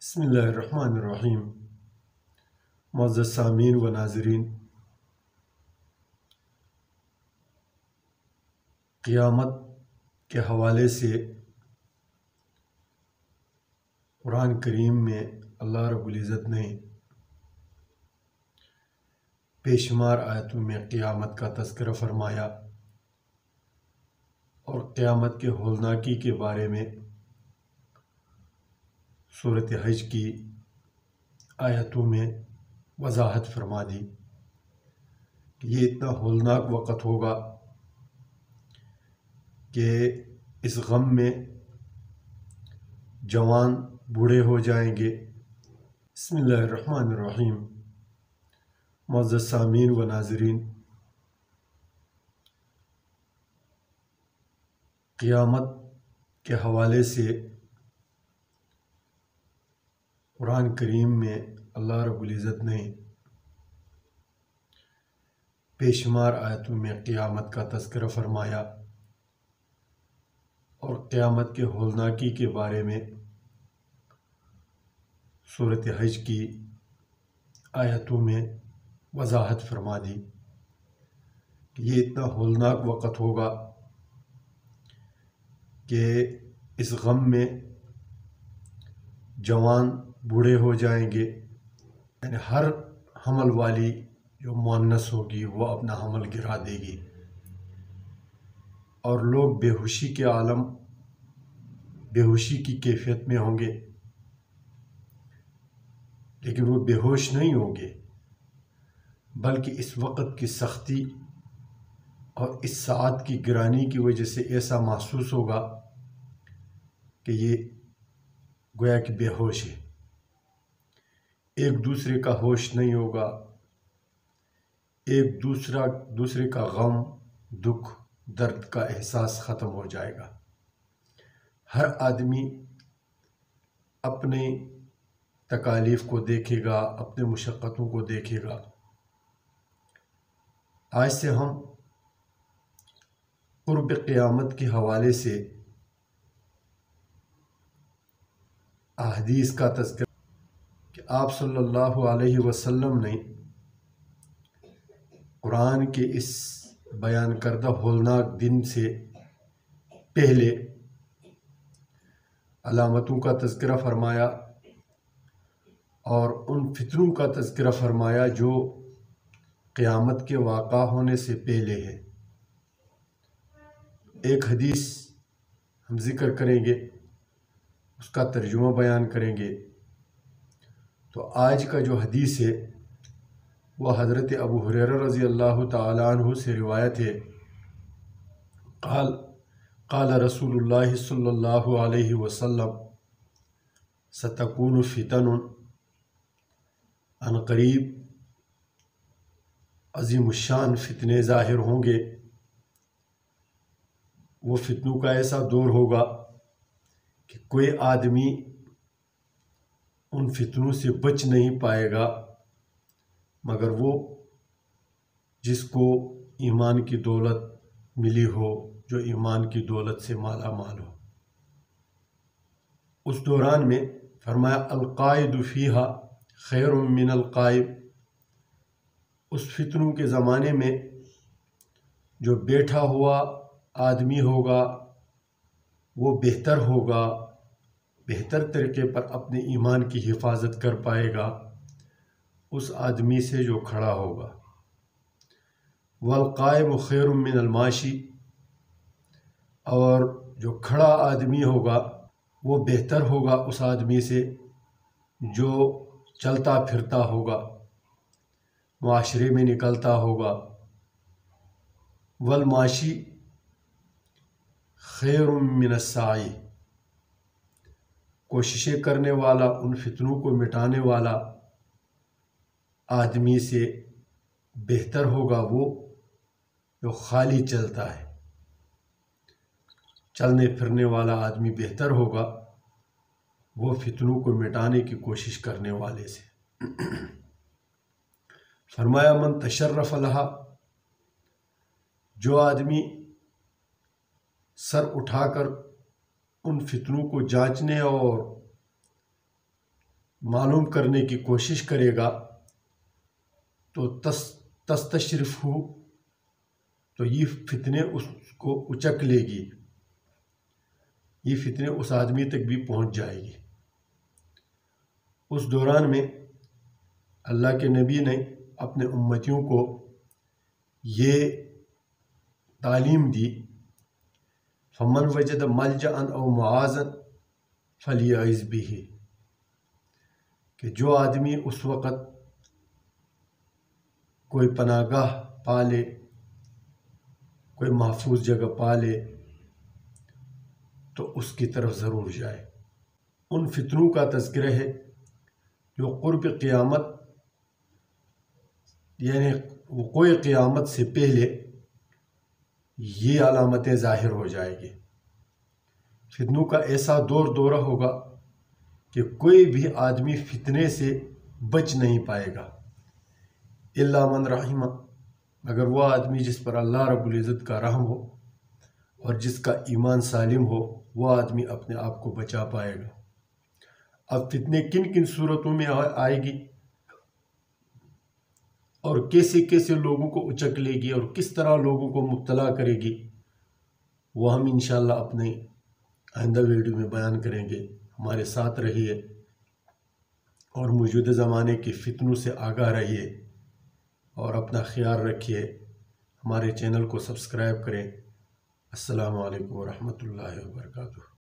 بسم اللہ الرحمن الرحیم۔ معزز سامعین و ناظرین، قیامت کے حوالے سے قرآن کریم میں اللہ رب العزت نے بے شمار آیتوں میں قیامت کا تذکرہ فرمایا اور قیامت کے ہولناکی کے بارے میں سورۃ حج کی آیتوں میں وضاحت فرما دی کہ یہ اتنا ہولناک وقت ہوگا کہ اس غم میں جوان بوڑھے ہو جائیں گے۔ بسم اللہ الرحمن الرحیم۔ معزز سامعین و ناظرین، قیامت کے حوالے سے قرآن کریم میں اللہ رب العزت نے بے شمار آیتوں میں قیامت کا تذکرہ فرمایا اور قیامت کے ہولناکی کے بارے میں سورۃ حج کی آیتوں میں وضاحت فرما دی کہ یہ اتنا ہولناک وقت ہوگا کہ اس غم میں جوان بوڑھے ہو جائیں گے، یعنی ہر حمل والی جو مؤنث ہوگی وہ اپنا حمل گرا دے گی اور لوگ بے ہوشی کے عالم، بے ہوشی کی کیفیت میں ہوں گے، لیکن وہ بے ہوش نہیں ہوں گے بلکہ اس وقت کی سختی اور اس ساعت کی گرانی کی وجہ سے ایسا محسوس ہوگا کہ یہ گویا کہ بے ہوش ہے۔ ایک دوسرے کا ہوش نہیں ہوگا، ایک دوسرے کا غم، دکھ، درد کا احساس ختم ہو جائے گا۔ ہر آدمی اپنے تکالیف کو دیکھے گا، اپنے مشقتوں کو دیکھے گا۔ آج سے ہم قرب قیامت کے حوالے سے احادیث کا تذکرہ کہ آپ صلی اللہ علیہ وسلم نے قرآن کے اس بیان کردہ ہولناک دن سے پہلے علامتوں کا تذکرہ فرمایا اور ان فتنوں کا تذکرہ فرمایا جو قیامت کے واقع ہونے سے پہلے ہے۔ ایک حدیث ہم ذکر کریں گے، اس کا ترجمہ بیان کریں گے۔ تو آج کا جو حدیث ہے وہ حضرت ابو ہریرہ رضی اللہ تعالیٰ عنہ سے روایت ہے۔ قال رسول اللہ صلی اللہ علیہ وسلم ستکون فتن، عن قریب عظیم الشان فتنے ظاہر ہوں گے۔ وہ فتنوں کا ایسا دور ہوگا کہ کوئی آدمی ان فتنوں سے بچ نہیں پائے گا مگر وہ جس کو ایمان کی دولت ملی ہو، جو ایمان کی دولت سے مالا مال ہو۔ اس دوران میں فرمایا القائد فیہا خیر من القائم، اس فتنوں کے زمانے میں جو بیٹھا ہوا آدمی ہوگا وہ بہتر ہوگا، بہتر طریقے پر اپنے ایمان کی حفاظت کر پائے گا اس آدمی سے جو کھڑا ہوگا۔ والقائم خیر من الماشی، اور جو کھڑا آدمی ہوگا وہ بہتر ہوگا اس آدمی سے جو چلتا پھرتا ہوگا، معاشرے میں نکلتا ہوگا۔ والماشی خیر من الساعی، کوششیں کرنے والا، ان فتنوں کو مٹانے والا آدمی سے بہتر ہوگا وہ جو خالی چلتا ہے۔ چلنے پھرنے والا آدمی بہتر ہوگا وہ فتنوں کو مٹانے کی کوشش کرنے والے سے۔ فرمایا من تشرف لہا، جو آدمی سر اٹھا کر ان فتنوں کو جانچنے اور معلوم کرنے کی کوشش کرے گا تو تستشرف ہو تو یہ فتنے اس کو اچک لے گی، یہ فتنے اس آدمی تک بھی پہنچ جائے گی۔ اس دوران میں اللہ کے نبی نے اپنے امتیوں کو یہ تعلیم دی، فمن وجد ملجأ او معاذا فلیعذ بہ، کہ جو آدمی اس وقت کوئی پناہ گاہ پالے، کوئی محفوظ جگہ پالے تو اس کی طرف ضرور جائے۔ ان فتنوں کا تذکرہ ہے جو قرب قیامت یعنی وقوع قیامت سے پہلے یہ علامتیں ظاہر ہو جائے گی۔ فتنوں کا ایسا دورہ ہوگا کہ کوئی بھی آدمی فتنے سے بچ نہیں پائے گا، الا من رحمہ، مگر وہ آدمی جس پر اللہ رب العزت کا رحم ہو اور جس کا ایمان سالم ہو، وہ آدمی اپنے آپ کو بچا پائے گا۔ اب فتنے کن کن صورتوں میں آئے گی اور کیسے کیسے لوگوں کو اچک لے گی اور کس طرح لوگوں کو مبتلا کرے گی، وہ ہم انشاءاللہ اپنے آئندہ ویڈیو میں بیان کریں گے۔ ہمارے ساتھ رہیے اور موجودہ زمانے کے فتنوں سے آگاہ رہیے اور اپنا خیال رکھیے۔ ہمارے چینل کو سبسکرائب کریں۔ السلام علیکم ورحمۃ اللہ وبرکاتہ۔